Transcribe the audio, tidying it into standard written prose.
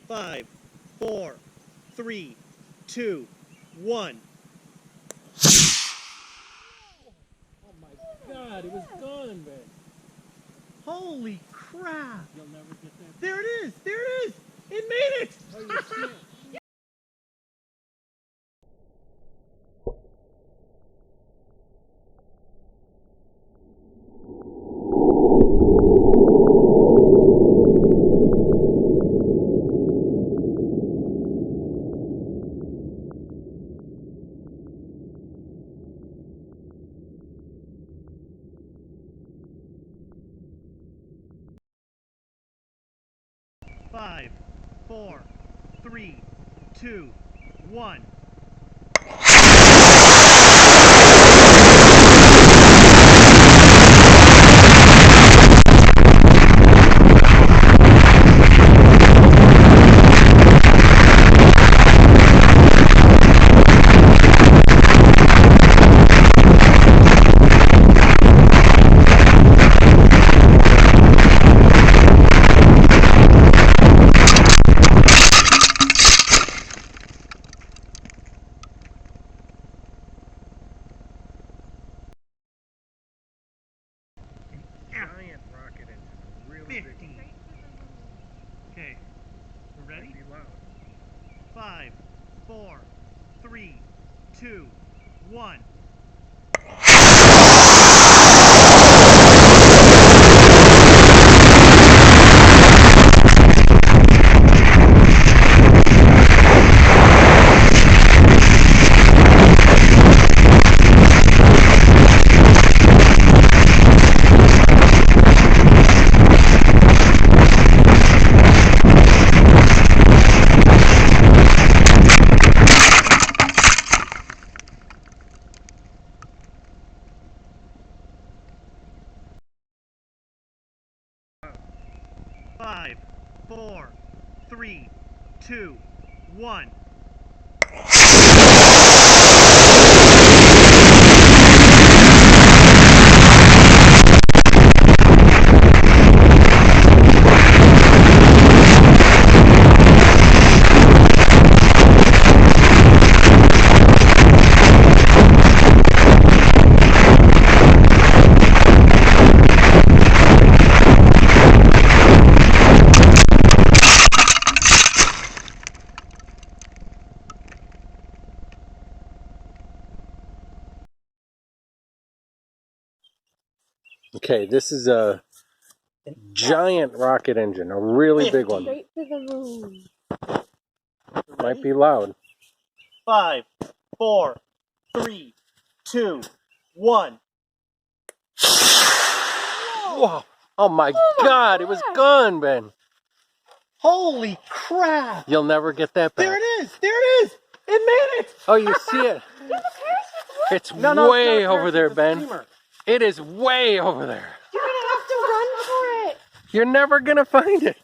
5, 4, 3, 2, 1. Oh my God, it was gone, man. Holy crap! You'll never get that. There it is! There it is! It made it! Oh, you see it? Five, 4, 3, 2, 1. Giant rocket engine, really 50. big. Okay, we're ready? Be loud. 5, 4, 3, 2, 1. Five, 4, 3, 2, 1. Okay, this is a giant rocket engine, a really big one. Straight to the moon. Might be loud. 5, 4, 3, 2, 1. Whoa! Oh my God, it was gone, Ben. Holy crap! You'll never get that back. There it is! There it is! It made it! Oh, you see it? It's way over there, Ben. It is way over there. You're gonna have to run for it. You're never gonna find it.